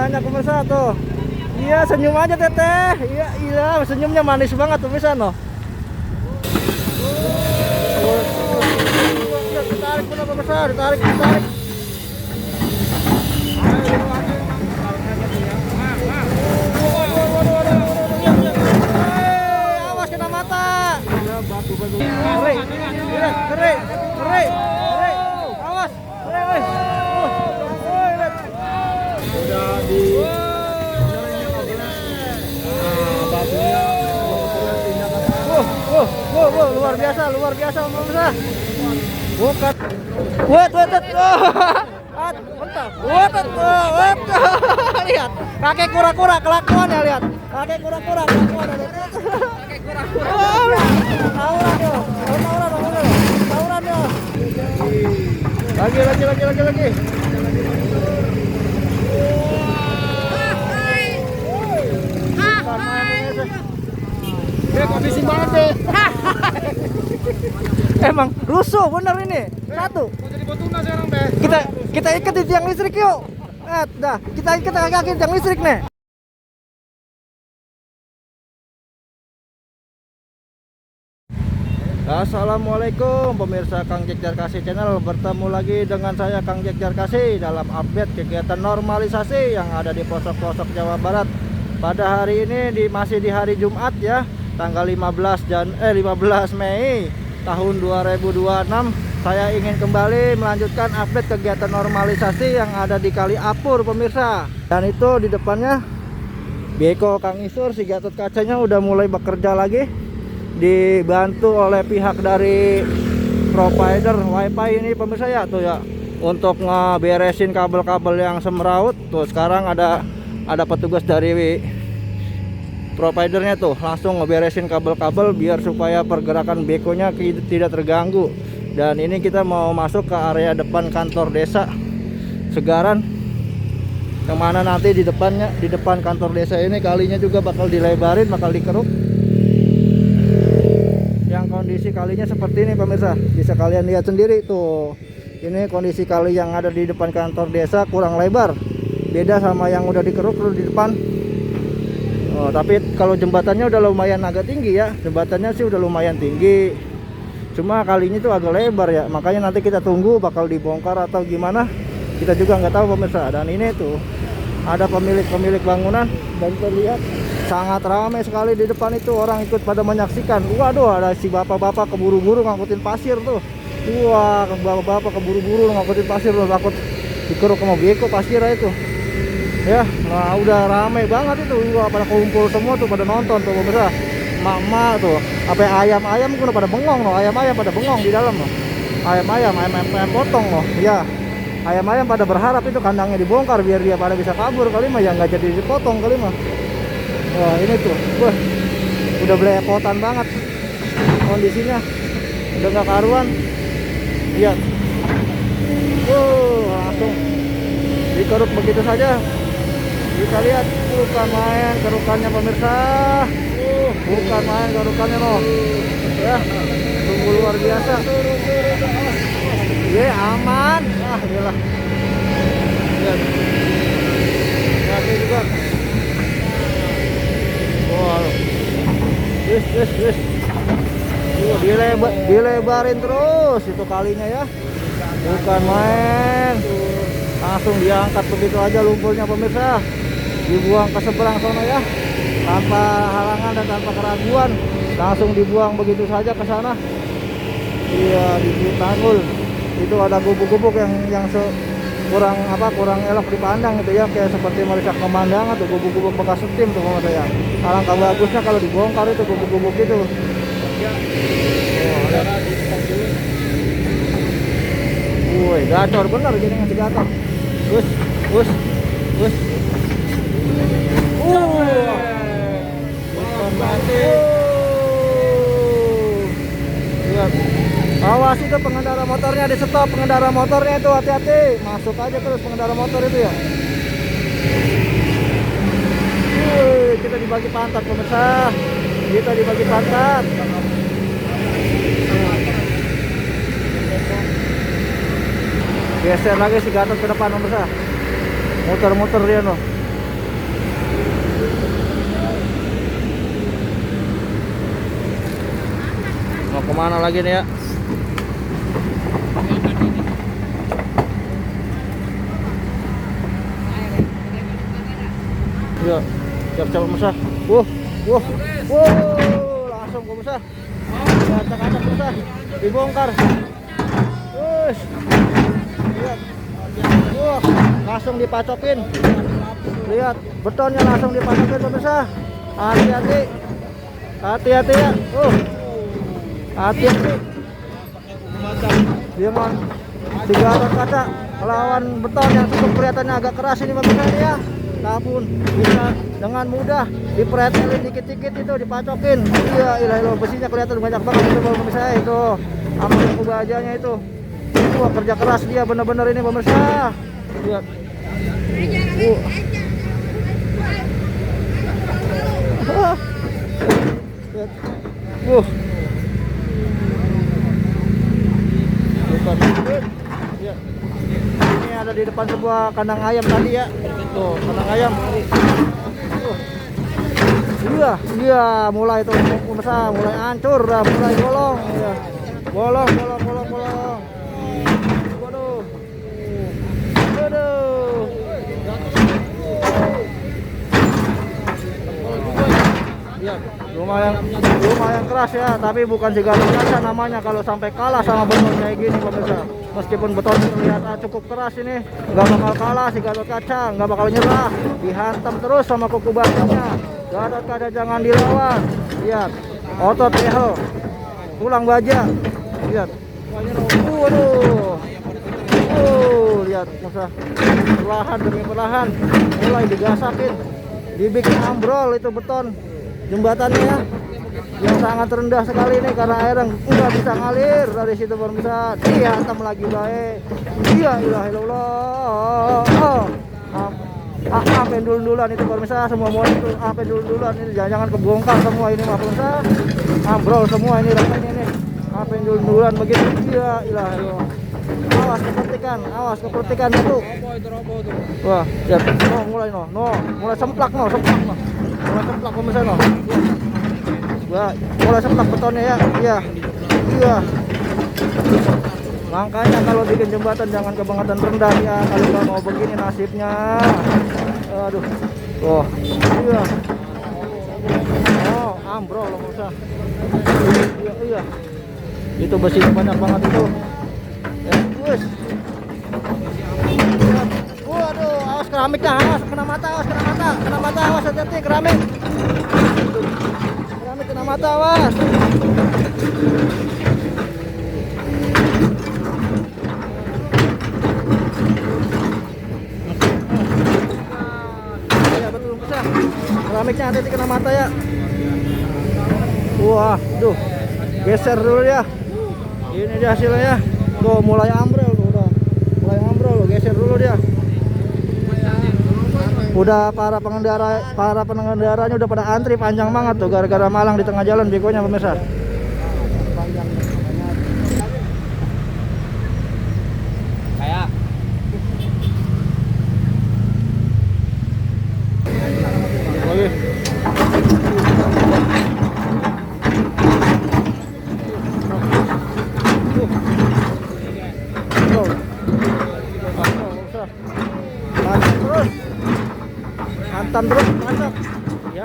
banyak pemirsa tuh. Iya, senyum aja teteh. Iya, iya, senyumnya manis banget pemirsa noh. Ditarik benar pemirsa, ditarik. Awas kena mata. Keri. Awas. Udah di batunya luar biasa pemirsa. Bukan. Wet. Bentar. Wet. Lihat. Kakek kura-kura kelakuan ya, lihat. Kakek kura-kura kelakuan. Tauran ya. Lagi. Kondisi banget deh. Emang rusuh bener ini. Satu. Mau jadi botuna sekarang deh. Kita ikat di tiang listrik yuk. Dah, kita ikat kaki tiang listrik nih. Assalamualaikum pemirsa Kang Jack Jarkasih channel. Bertemu lagi dengan saya Kang Jack Jarkasih dalam update kegiatan normalisasi yang ada di pelosok-pelosok Jawa Barat. Pada hari ini masih di hari Jumat ya, tanggal 15 Mei tahun 2026. Saya ingin kembali melanjutkan update kegiatan normalisasi yang ada di Kali Apur pemirsa. Dan itu di depannya Beko Kang Isur, si Gatot Kacanya udah mulai bekerja lagi, dibantu oleh pihak dari provider wifi ini pemirsa ya tuh ya, untuk ngeberesin kabel-kabel yang semeraut. Tuh sekarang ada petugas dari providernya tuh langsung ngeberesin kabel-kabel biar supaya pergerakan bekonya tidak terganggu. Dan ini kita mau masuk ke area depan kantor desa Segaran, yang mana nanti di depan kantor desa ini kalinya juga bakal dilebarin, bakal dikeruk. Yang kondisi kalinya seperti ini pemirsa, bisa kalian lihat sendiri tuh. Ini kondisi kali yang ada di depan kantor desa kurang lebar, beda sama yang udah dikeruk tuh di depan. Oh, tapi kalau jembatannya udah lumayan agak tinggi ya, jembatannya sih udah lumayan tinggi, cuma kalinya tuh agak lebar ya, makanya nanti kita tunggu bakal dibongkar atau gimana, kita juga nggak tahu pemirsa. Dan ini tuh ada pemilik bangunan dan terlihat sangat ramai sekali di depan itu, orang ikut pada menyaksikan. Waduh, ada si bapak-bapak keburu-buru ngangkutin pasir tuh. Wah, bapak-bapak keburu-buru ngangkutin pasir tuh, takut dikeruk sama beko pasir itu. Ya, nah udah ramai banget itu. Wah, pada kumpul semua tuh, pada nonton tuh pemirsa. Mama tuh, apa ayam-ayam udah pada bengong loh, ayam-ayam pada bengong di dalam loh. Ayam potong loh. Ya, ayam-ayam pada berharap itu kandangnya dibongkar biar dia pada bisa kabur kali mah, ya nggak jadi dipotong kali mah. Wah, ini tuh, wah, udah belepotan banget kondisinya, udah nggak karuan. Lihat, langsung dikeruk begitu saja. Bisa lihat, bukan main kerukannya pemirsa, bukan main kerukannya loh. Ya, sungguh luar biasa. Ye, aman. Ah, iyalah. Lihat, ini juga. Wow, wis. Dilebarin terus itu kalinya ya, bukan main. Langsung diangkat begitu aja lumpurnya pemirsa, dibuang ke seberang sana ya, tanpa halangan dan tanpa keraguan, langsung dibuang begitu saja ke sana. Iya, ditanggul. Itu ada gubuk-gubuk yang kurang elok dipandang gitu ya, kayak seperti merusak pemandangan tuh, gubuk-gubuk bekas steam tuh pemirsa ya. Alangkah bagusnya kalau dibongkar itu gubuk-gubuk itu. Woi, gacor bener gini ngasih gacor. Us. Lihat. Awas itu pengendara motornya, di stop pengendara motornya itu, hati-hati. Masuk aja terus pengendara motor itu ya. Kita dibagi pantat pemirsa. Kita dibagi pantat. Geser lagi si Gatot ke depan pemirsa. Muter-muter dia noh. kemana lagi nih ya? Ya, siap-siap pemirsa. Wah, langsung pemirsa. Acak-acak pemirsa, dibongkar. Wush, lihat. Wah, langsung dipacokin. Lihat, betonnya langsung dipacokin pemirsa. Hati-hati, hati-hati ya. Hati-hati. Dia mau 300 kaca melawan beton yang cukup kelihatannya agak keras ini pemirsa ya. Namun bisa dengan mudah dipretelin dikit-dikit itu dipacokin. Iya, ilah besinya kelihatan banyak banget itu pemirsa itu. Ambil kubajanya itu. Wah, kerja keras dia bener-bener ini pemirsa. Lihat. Lihat. Lihat. Ini ada di depan sebuah kandang ayam tadi ya. Tuh, kandang ayam. Iya, mulai tuh pemirsa, mulai hancur, mulai bolong. Iya. Bolong. Waduh. Lihat, lumayan keras ya, tapi bukan Gatot Kaca namanya kalau sampai kalah sama beton kayak gini pemirsa. Meskipun beton terlihat cukup keras ini, nggak bakal kalah si Gatot Kaca, nggak bakal nyerah, dihantam terus sama kuku batunya. Gatot Kaca jangan dilawan. Lihat, otot ehel, tulang baja. Lihat, waduh, lihat pemirsa, perlahan demi perlahan mulai digasakin, dibikin ambrol itu beton jembatannya yang sangat rendah sekali ini karena air yang udah bisa ngalir dari situ pemirsa. Dihantam lagi baik. Iya, ilah ilallah. Apa duluan itu pemirsa, semua itu apa duluan ini, jangan kebongkar semua ini mah pemirsa. Ambrol semua ini rasanya ini. Apa duluan begitu. Iya, ilah ilallah. Awas kepertikan itu. Wah, lihat. Mulai semplak mulai semplak pemirsa no. Wah, mulai semplak betonnya ya. Iya. Makanya kalau bikin jembatan jangan kebangetan rendah ya, kalau nggak mau begini nasibnya. Aduh. Oh, iya. Oh, ambrol pemirsa. Iya. Itu besinya banyak banget itu. Wes. Waduh, awas keramiknya, awas kena mata, awas hati-hati keramik. Keramik kena mata, awas. Ya betul bisa. Keramiknya hati-hati kena mata ya. Wah, geser dulu ya. Ini dia hasilnya. Tuh mulai ambrol tuh, geser dulu dia. Udah para pengendaranya udah pada antri panjang banget tuh gara-gara malang di tengah jalan begonya pemirsa. Kayak lagi.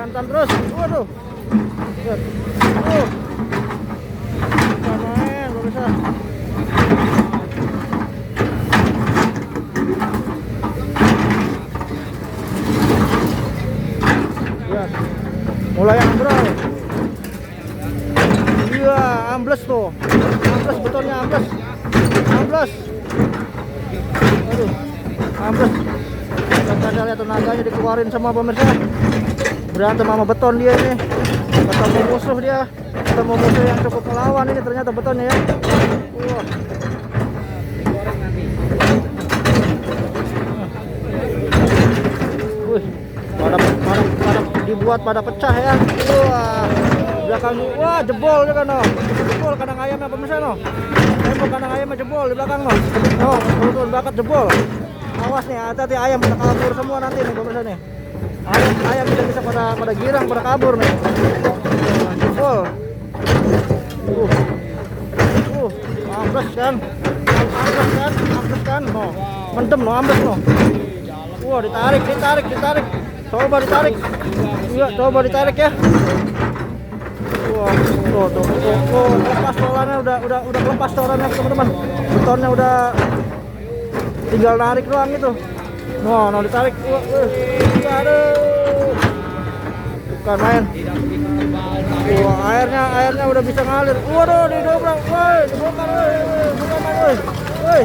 Hantam terus, waduh. Lihat. Main, pemirsa. Lihat. Mulai ambrol. Iya, ambles tuh. Ambles betonnya ambles. Aduh. Ambles. Kita lihat tenaganya dikeluarin sama pemirsa. Berantem sama beton dia ini. Ketemu musuh dia. Ketemu musuh yang cukup melawan ini ternyata betonnya ya. Wah. Dibuat pada pecah ya. Wah. Belakang jebol juga no. Jebol kandang ayamnya pemirsa no. Tembok kandang ayamnya jebol di belakang no. Turun bakat jebol. Awas nih, hati-hati ayam pada kabur semua nanti nih pemirsa nih. Ayam tidak bisa pada girang, pada kabur nih. Jebol. Ambles kan. Ambles kan. No. Mendem no, ambles no. Wah, ditarik. Coba ditarik. Iya, coba ditarik ya. Wah, tuh, lepas torannya udah lepas torannya teman-teman. Betonnya udah tinggal narik doang itu. No, ditarik. Aduh. Bukan main. Wah, airnya udah bisa ngalir. Waduh, didobrak. Woi, dibongkar woi. Bukan main woi. Woi.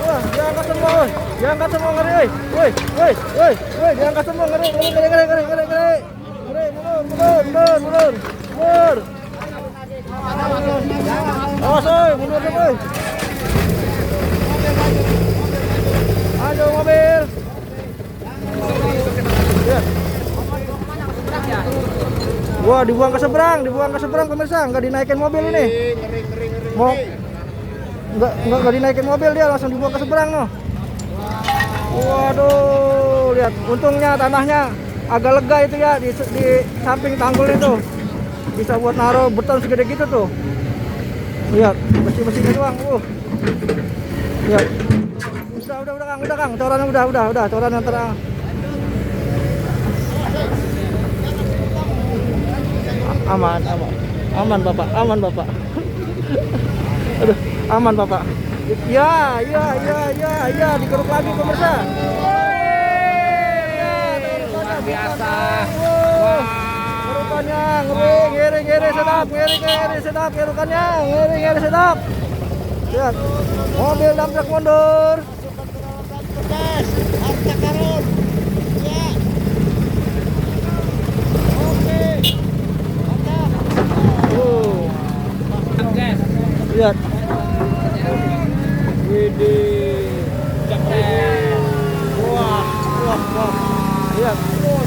Wah, diangkat semua woi. Diangkat semua ngeri woi. Woi, diangkat semua ngeri. Mundur. Awas woi, mundur deh woi. Ayo mobil. Ya. Wah, dibuang ke seberang pemirsa, nggak dinaikin mobil ini. Mau nggak dinaikin mobil, dia langsung dibuang ke seberang no. Waduh, lihat, untungnya tanahnya agak lega itu ya di samping tanggul itu. Bisa buat naruh beton segede gitu tuh. Lihat, bersih-bersihnya doang. Lihat. Udah Kang, corannya udah, corannya terang. Aman Bapak. Aduh, aman Bapak. Ya, dikeruk lagi pemirsa. Luar biasa. Kerukannya ngeri sedap, kerukannya ngeri sedap. Lihat, mobil dump truck mundur. Harta karun. Ya. Oke. Mantap. Lihat. Widih. Cepet. Wah. Lihat.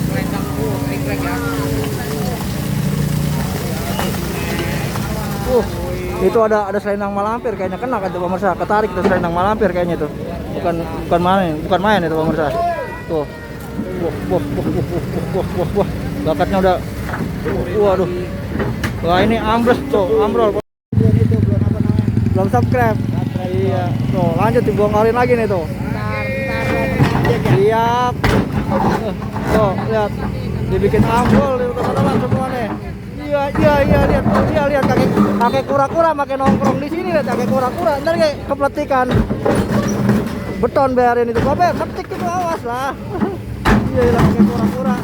Selendang ring ya. Itu ada selendang malampir kayaknya, kena kan tuh pemirsa, ketarik tuh selendang malampir kayaknya tuh. Bukan main itu pemirsa. Tuh. Wah. Bakatnya udah. Waduh. Wah, ini ambles tuh, ambrol. Belum subscribe. Iya. Tuh, lanjut dibongkarin lagi nih tuh. Siap. Tuh, lihat. Dibikin ambrol itu teman-teman semua nih. Iya, lihat kakek kura-kura makin nongkrong di sini, lihat kakek kura-kura. Ntar kayak kepletikan beton biarin itu. Babe, metik itu awas lah. Iya, kakek kura-kura.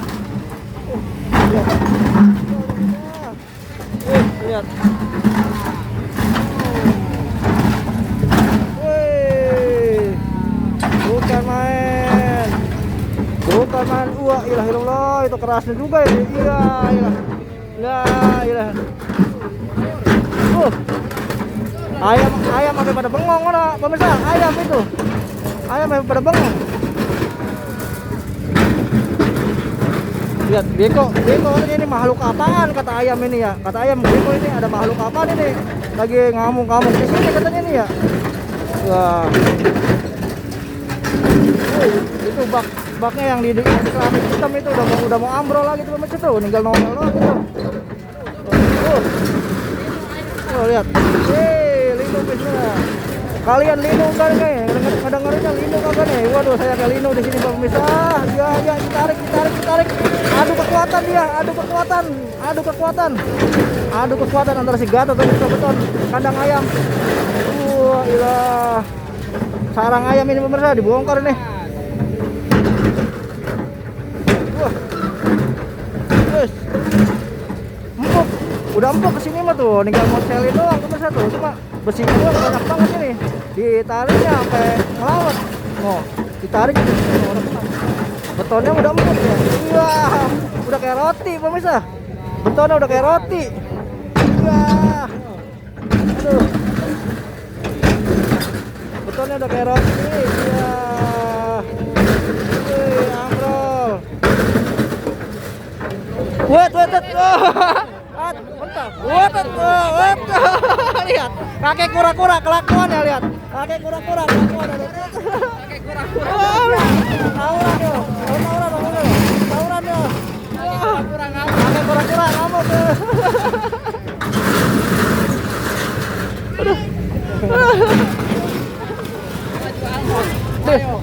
Lihat. Bukan main. Wah, ilah, itu kerasnya juga ini. Iya. Ilah. Ayam sampai pada bengong mana, pemirsa? Ayam sampai pada bengong. Lihat, beko ini makhluk apaan kata ayam ini ya? Kata ayam beko ini ada makhluk apaan ini? Lagi ngamuk-ngamuk di sini katanya ini ya. Wah. Itu baknya yang di keramik hitam itu udah mau ambrol lagi tuh pemirsa tuh, tinggal nongol doang gitu. Lihat. Linu bisa. Kalian linu kan nih? Dengerin linu kagak nih? Waduh, saya kayak linu di sini pemirsa. Ya, ditarik. Adu kekuatan antara si Gatot dan si beton kandang ayam. Ilah. Sarang ayam ini pemirsa dibongkar nih. Terus. Udah empuk kesini mah tuh, tinggal mocelin doang pemirsa tuh, cuma besinya doang banyak banget ini. Ditariknya sampai ngelawat. Ditarik. Betonnya udah empuk ya. Wah, udah kayak roti pemirsa. Betonnya udah kayak roti. Wah. Aduh. Betonnya udah kayak roti. Wah. Ambrol. Wet. Lihat, kakek kura-kura kelakuan ya, lihat. Kakek kura-kura kelakuan. Tauran ya. Kakek kura-kura ngamuk. Aduh.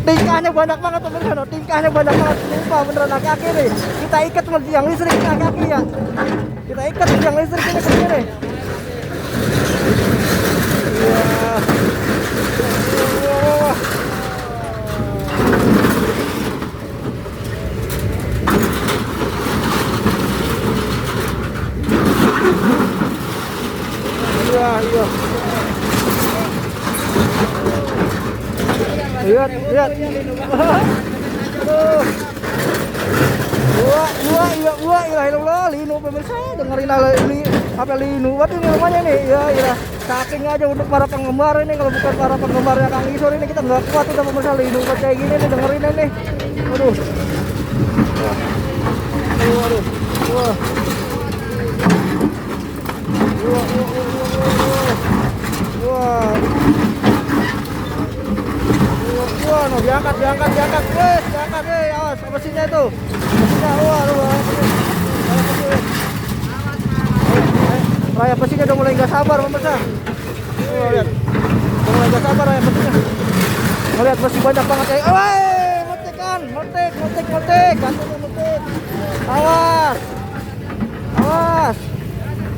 Tingkahnya banyak banget pemirsa, no. Tingkahnya banyak banget. Sumpah beneran aki-aki nih. Kita ikat sama tiang listrik ini aki-aki ya. Kita ikat tiang listrik ini ke sini nih. Wah. Wah. Iya. Lihat. Aduh. Ilah, linu pemirsa, dengerin ini apa linu, waduh ini namanya nih, ya ilah, saking aja untuk para penggemar ini, kalau bukan para penggemarnya Kang Isor ini kita nggak kuat udah pemirsa linu kayak gini nih, dengerin ini, aduh, wah. Wah, no, diangkat, wes, diangkat, awas, mesinnya itu, mesinnya, raya besinya udah mulai nggak sabar, pemirsa. Lihat, udah mulai nggak sabar raya besinya. Ngelihat besi banyak banget ya, metik kan, metik, awas,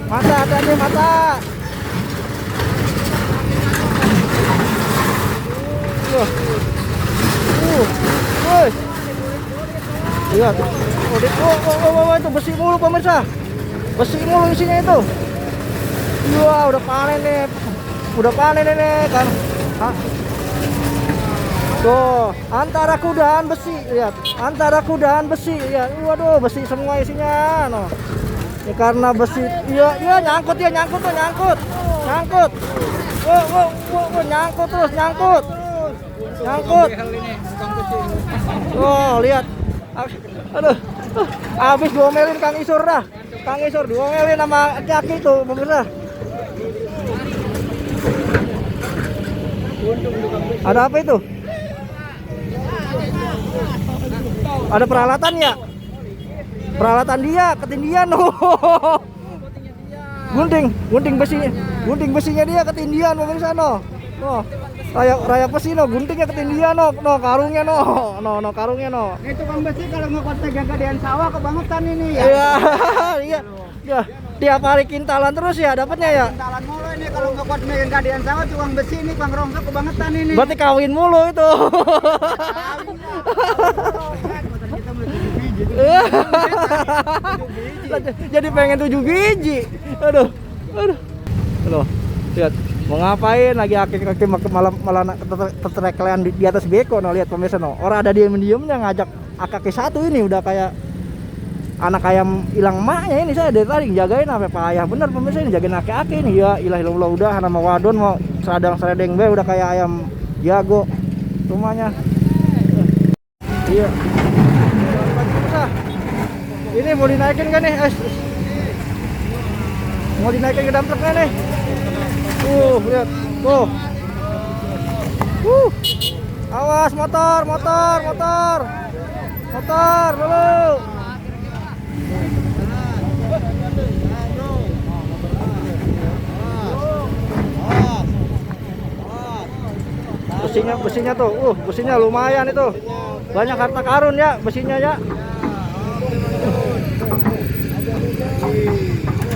mata, hati-hati mata. Lihat, itu besi mulu pemirsa, besi mulu isinya itu. Wah, udah panen nih kan. Tuh, antara kudahan besi, lihat, lihat. Waduh, besi semua isinya, no. Ya, karena besi, iya nyangkut. Nyangkut terus. Oh, lihat. Aduh. Habis diomelin Kang Isor dah. Kang Isor diomelin sama aki-aki tuh, pemirsa. Ada apa itu? Ada peralatan ya? Peralatan dia, ketindian. Oh. Gunting besinya dia ketindian pemirsa, no. Oh. Raya besi no, guntingnya ketindian no, karungnya no, karungnya no. Itu Kang besi kalau ngekot gadean sawah kebangetan ini ya. Iya. Tiap hari kintalan terus ya dapatnya ya. Kintalan mulu ini kalau ngekot gadean sawah tukang besi ini Kang Rongsok kebangetan ini. Berarti kawin mulu itu. Jadi pengen 7 biji. Aduh. Lihat, mau ngapain lagi aki-aki malah tertreklean di atas beko, no, lihat pemirsa, no. Orang ada diemnya ngajak aki satu ini udah kayak anak ayam hilang emaknya ini. Saya dari tadi jagain sampai payah bener pemirsa ini, jagain aki-aki ini. Ya ilah udah nama wadon mau seradang-seradeng be udah kayak ayam jago rumahnya. Iya. Ini mau dinaikin kan nih? Mau dinaikin ke dump truck nih? Lihat. Tuh. Awas motor dulu. Besinya tuh. Besinya lumayan itu. Banyak harta karun ya besinya ya.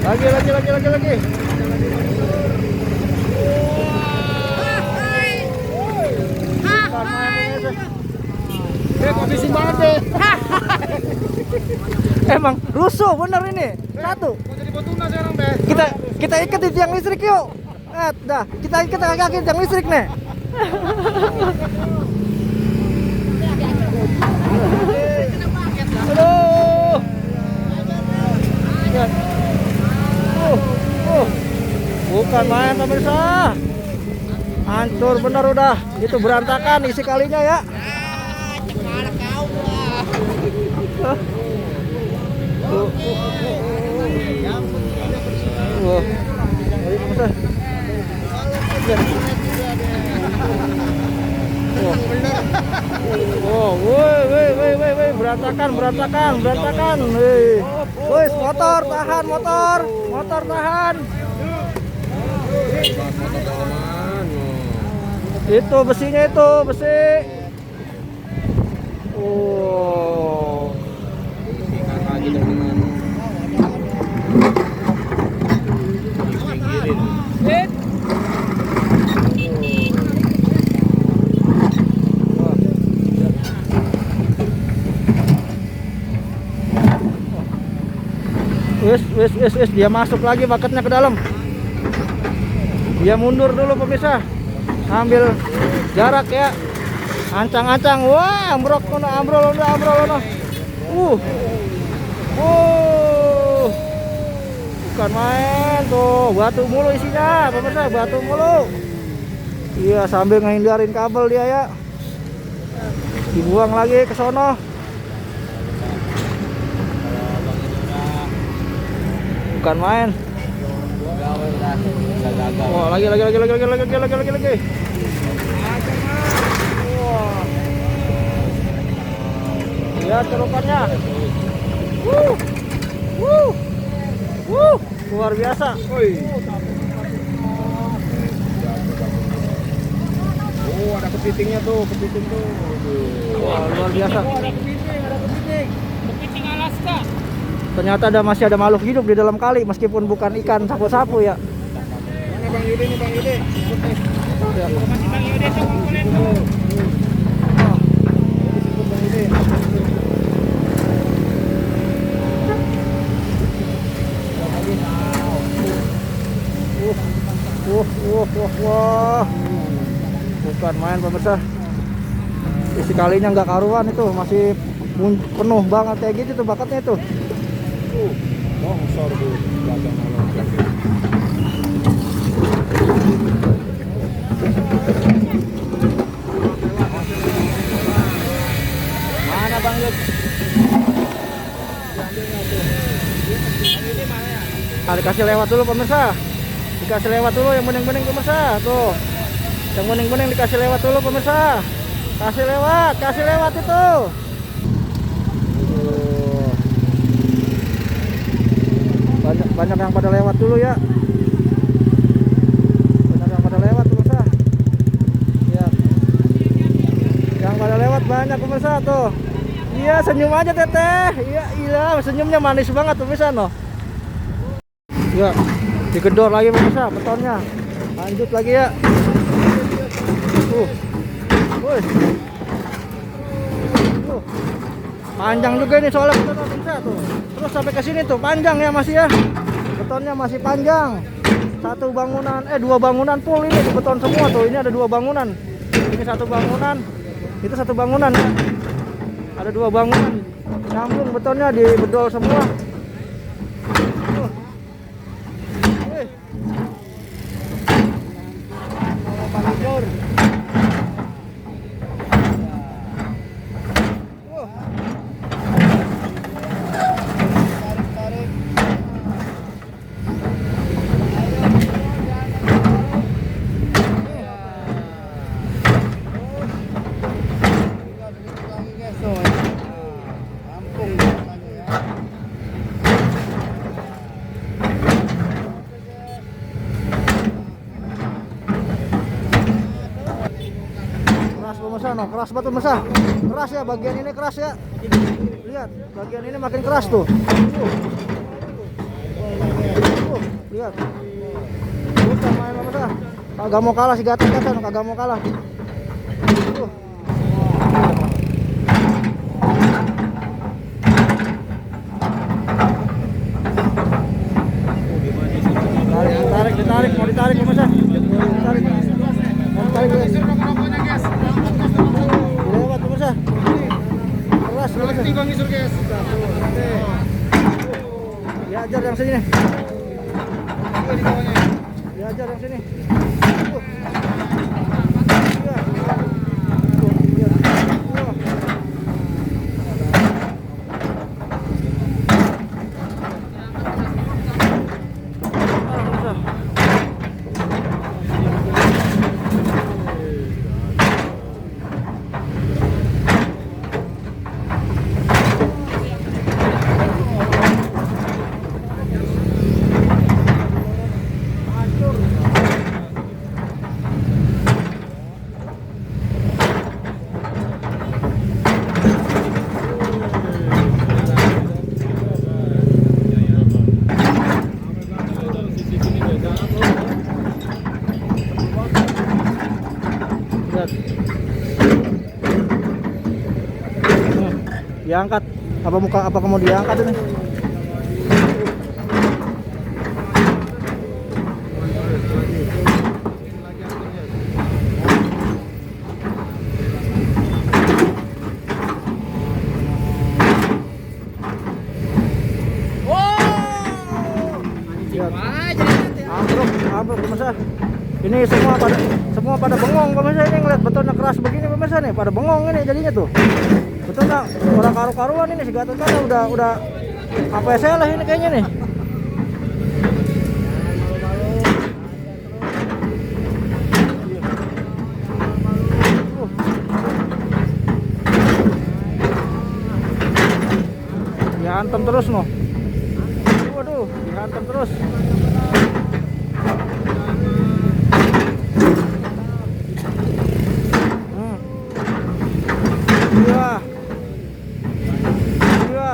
Lagi. Kok bising banget deh. Emang rusuh bener ini. Satu. Mau jadi botuna sekarang deh. Kita ikat di tiang listrik yuk. Dah, kita ikat kaki tiang listrik nih. Aduh. Lihat. Bukan main pemirsa. Hancur bener udah. Itu berantakan isi kalinya ya. Woi, berantakan. Woi, motor tahan. Itu besinya itu, besi. Wis, dia masuk lagi bucketnya ke dalam. Dia mundur dulu pemirsa. Ambil jarak ya. Ancang-ancang. Wah, ambrol ono. Bukan main tuh, batu mulu isinya, pemirsa, batu mulu. Iya, sambil ngehindarin kabel dia ya. Dibuang lagi ke sono. Bukan main. Wah, lagi. Wah. Lihat celupannya. Luar biasa. Oh, ada kepitingnya tuh, kepiting tuh. Wah, luar biasa. Ada kepiting. Kepiting Alaska. Ternyata masih ada makhluk hidup di dalam kali meskipun bukan ikan sapu-sapu ya. Mana Bang Yudi nih, Bang Yudi? Ya. Masih Bang Yudi tuh kumpulin tuh. Bang Yudi. Wah. Bukan main pemirsa. Isi kalinya nggak karuan itu, masih penuh banget kayak gitu tuh bakatnya itu. Longsor tuh belakang malam. Mana Bang Yud? Dikasih lewat dulu pemirsa. Dikasih lewat dulu yang bening-bening pemirsa. Tuh. Yang bening-bening dikasih lewat dulu pemirsa. Kasih lewat itu. Banyak yang pada lewat dulu ya. Banyak yang pada lewat pemirsa. Ya. Yang pada lewat banyak pemirsa tuh. Iya, senyum aja teteh. Iya, senyumnya manis banget pemirsa no. Ya, digedor lagi pemirsa betonnya. Lanjut lagi ya. Woi. Panjang juga ini soalnya betonnya pemirsa tuh. Terus sampai ke sini tuh panjang ya masih ya. Betonnya masih panjang. Dua bangunan full ini di beton semua tuh. Ini ada 2 bangunan. Ini 1 bangunan. Itu 1 bangunan ya. Ada 2 bangunan. Nyambung betonnya di bedol semua. Keras banget pemirsa. Keras ya, bagian ini keras ya. Lihat, bagian ini makin keras tuh. Lihat. Bukan main pemirsa. Kagak mau kalah si Gatot kan, kagak mau kalah. Ditarik, mau ditarik pemirsa. Ditarik. Lewat pemirsa. Keras pemirsa. Diajar yang sini. Diajar yang sini. Diangkat. Apa kamu diangkat ini? Ini semua pada bengong pemirsa, ini ngeliat betonnya keras begini pemirsa nih, pada bengong ini jadinya tuh. Betul nggak? Orang karu-karuan ini si Gatot kan udah apa salah ini kayaknya nih. Dihantam terus noh. Waduh, dihantam terus. Iya. Iya.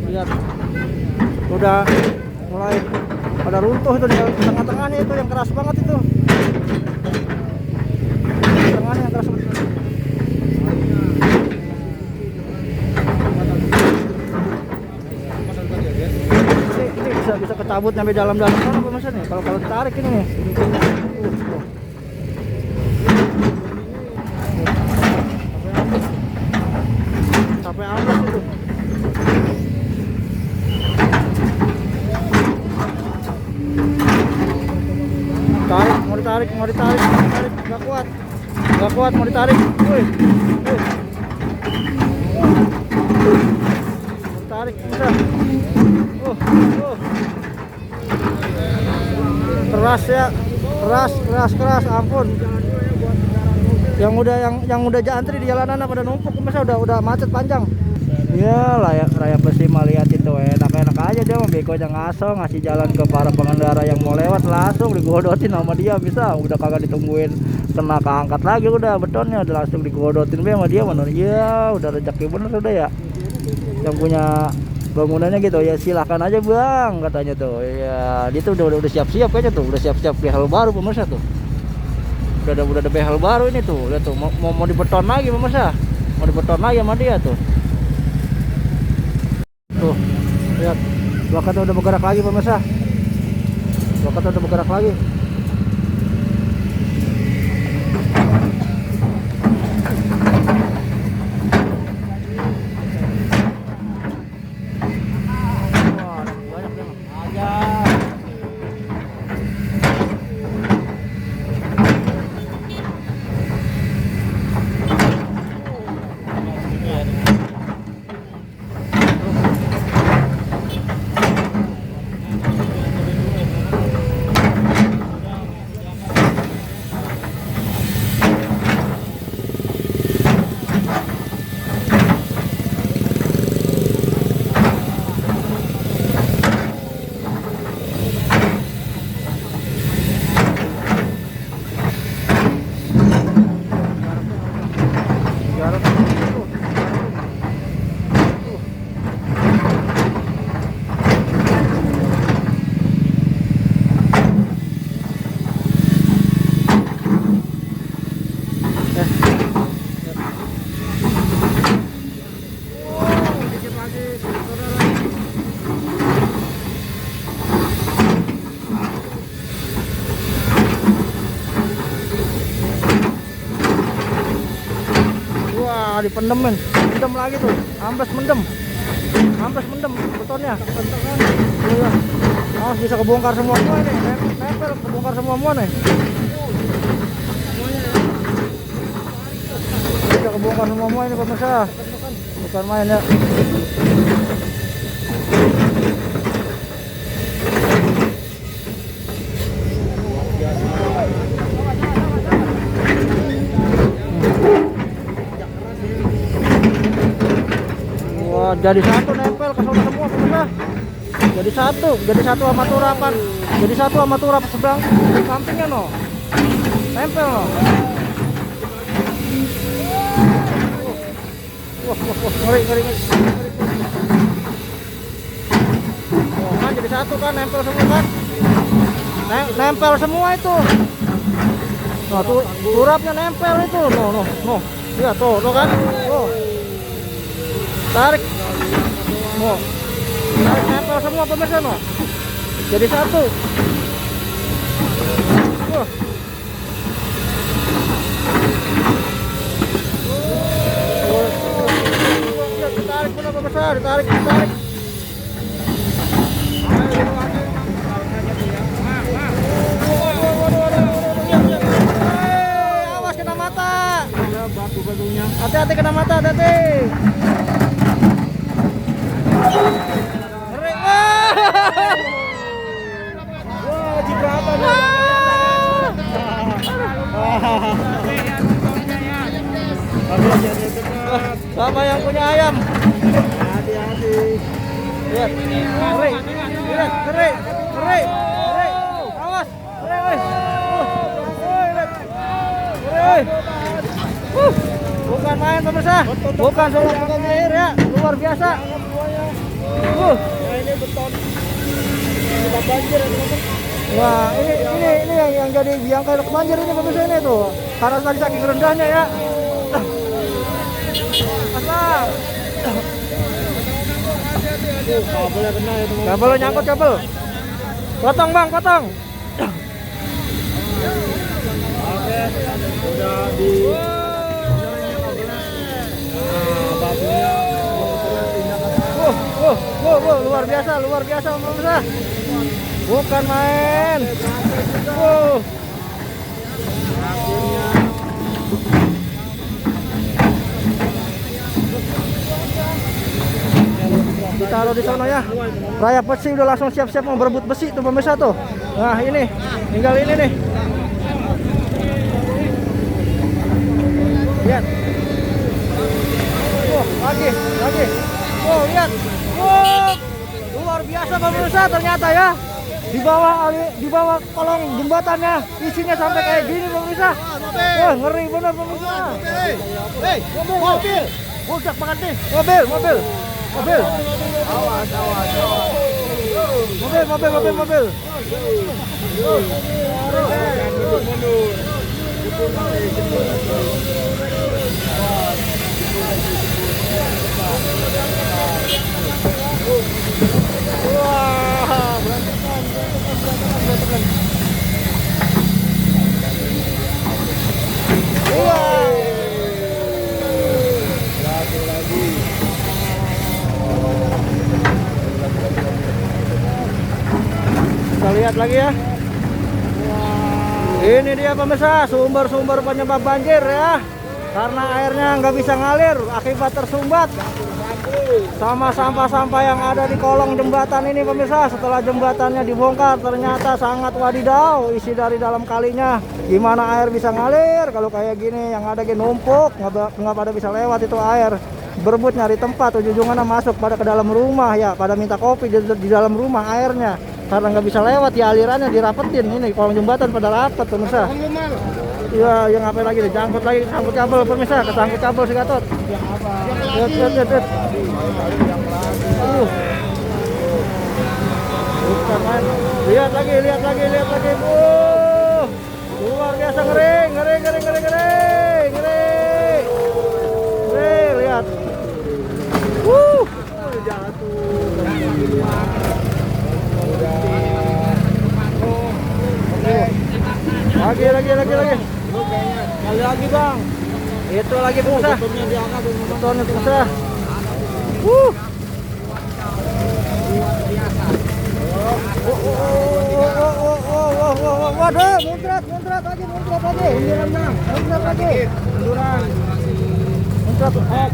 Lihat. Udah mulai pada runtuh itu di tengah-tengahnya itu yang keras banget itu. Tengahnya yang keras banget. Ini bisa kecabut sampai dalam-dalam sana pemirsa nih kalau ditarik ini nih. Sampai ambles itu. Mau ditarik, nggak kuat, mau ditarik. Wih. Mau ditarik, udah. Keras ya, keras, ampun. Yang udah antri di jalanan pada numpuk, masa udah macet panjang. Ya raya Besi mah lihat itu enak aja, dia mah begonya ngaso ngasih jalan ke para pengendara yang mau lewat, langsung digodotin sama dia, bisa udah kagak ditungguin kena keangkat lagi, udah betonnya udah langsung digodotin sama dia mana. Ya udah rezeki bener udah ya, yang punya bangunannya gitu ya, silahkan aja bang katanya tuh ya. Dia tuh udah siap-siap kayaknya tuh, udah siap-siap behel baru pemirsa tuh. Udah ada behel baru ini tuh, lihat tuh mau dibeton lagi pemirsa, mau dibeton lagi sama dia tuh. Tuh, lihat, blokatnya udah bergerak lagi pemirsa. Blokatnya udah bergerak lagi. Wah, banyak nih. Aja. Dipendem men, mendem lagi tuh, ambles mendem betonnya. Iya, bisa kebongkar semua ini, nempel kebongkar semua nih. Bisa kebongkar semua ini pemirsa, bukan main ya. Jadi satu nempel ke sana semua pemirsa. Jadi satu sama turapan. Jadi satu sama turap seberang sampingnya no. Nempel no. Wah, ngeri. Oh, kan jadi satu kan, nempel semua kan. Nempel semua itu. Nah, turapnya nempel itu. No. Lihat tuh kan. Oh. Tarik nempel semua pemirsa no. Jadi satu. Ditarik benar pemirsa, ditarik. matanya. Hati-hati kena mata, hati-hati. Ngeri. Wah, cipratan ya. Hati-hati dekat. Bapak yang punya ayam. Hati-hati. Lihat. Ngeri. Lihat, ngeri. Ngeri. Ngeri. Awas. Ngeri, woi. Lihat. Ngeri. Bukan main pemirsa. Bukan soal bukan air ya. Luar biasa. Ya ini beton. Kita banjir ya, teman-teman. Wah, ini yang jadi biang kayak banjir ini pemirsa ini tuh. Karena tadi saking rendahnya ya. Asal. Kabelnya kena ya, teman-teman. Kabel nyangkut kabel. Potong bang, potong. Oke. Udah di batunya. Luar biasa pemirsa. Bukan main. Ditaruh di sana ya. Raya besi udah langsung siap-siap mau berebut besi tuh pemirsa tuh. Nah ini, tinggal ini nih. Lihat. Lagi. Lihat. Luar biasa pemirsa ternyata ya. Di bawah kolong jembatannya isinya sampai kayak gini pemirsa. Wah, ngeri bener pemirsa. Mobil. Budak banget nih. Mobil. Awas. Mobil. Wah, berantakan. Kita lihat lagi ya. Ini dia pemirsa sumber-sumber penyebab banjir ya. Karena airnya nggak bisa ngalir akibat tersumbat sama sampah-sampah yang ada di kolong jembatan ini pemirsa. Setelah jembatannya dibongkar ternyata sangat wadidaw isi dari dalam kalinya. Gimana air bisa ngalir kalau kayak gini, yang ada gini numpuk, nggak pada bisa lewat itu air. Berebut nyari tempat, ujung-ujungnya masuk pada ke dalam rumah ya, pada minta kopi di dalam rumah airnya. Karena nggak bisa lewat ya, alirannya dirapetin. Ini kolong jembatan pada rapet pemirsa. Iya, yang apa lagi nih? Sangkut kabel pemirsa, kesangkut kabel si Gatot. Lihat. Bukan main. Lihat lagi. Luar biasa ngeri. Lihat. Lagi. Kali lagi bang. Itu lagi pemirsa. Betonnya pemirsa. Waduh, muncrat lagi. Muncrat lagi. Muncrat.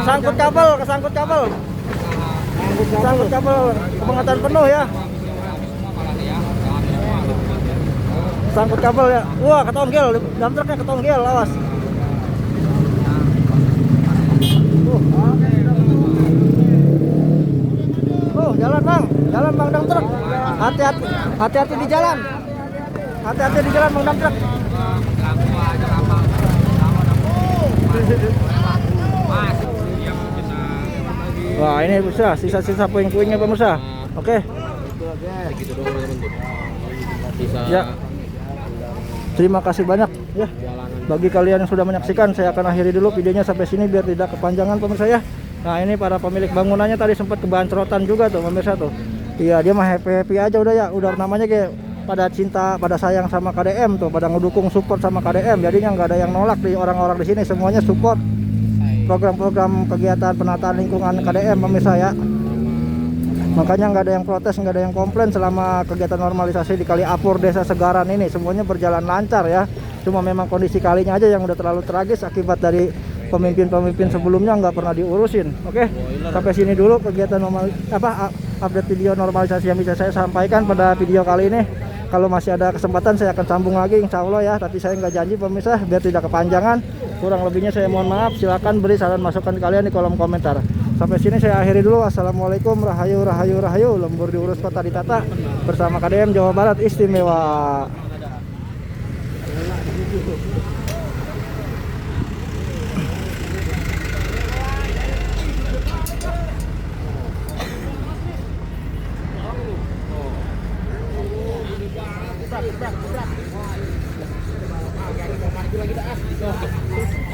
Kesangkut kabel. Kebangetan penuh ya. Sangkut kabel ya. Wah, ketonggel. Dalam truknya ketonggel, awas. Jalan bang dam truk. Hati-hati di jalan. Bang dam truk. Wah, ini pemirsa, sisa-sisa puing-puingnya pemirsa. Oke. Ya. Terima kasih banyak ya bagi kalian yang sudah menyaksikan. Saya akan akhiri dulu videonya sampai sini biar tidak kepanjangan pemirsa ya. Nah, ini para pemilik bangunannya tadi sempat kebancrotan juga tuh pemirsa tuh. Iya, dia mah happy aja udah ya. Udah namanya kayak pada cinta, pada sayang sama KDM tuh, pada ngedukung support sama KDM. Jadinya nggak ada yang nolak di orang-orang di sini, semuanya support program-program kegiatan penataan lingkungan KDM pemirsa ya. Makanya nggak ada yang protes, nggak ada yang komplain selama kegiatan normalisasi di Kali Apur Desa Segaran ini. Semuanya berjalan lancar ya. Cuma memang kondisi kalinya aja yang udah terlalu tragis akibat dari pemimpin-pemimpin sebelumnya nggak pernah diurusin. Oke, sampai sini dulu kegiatan update video normalisasi yang bisa saya sampaikan pada video kali ini. Kalau masih ada kesempatan saya akan sambung lagi insya Allah ya, tapi saya nggak janji pemirsa biar tidak kepanjangan. Kurang lebihnya saya mohon maaf, silakan beri saran masukan kalian di kolom komentar. Sampai sini saya akhiri dulu. Assalamualaikum, rahayu rahayu rahayu, lembur diurus kota ditata bersama KDM Jawa Barat Istimewa.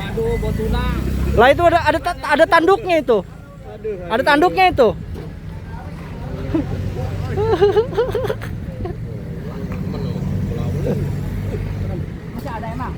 Aduh, botuna. Lah itu ada tanduknya itu. Ada tanduknya itu. Masih ada emang.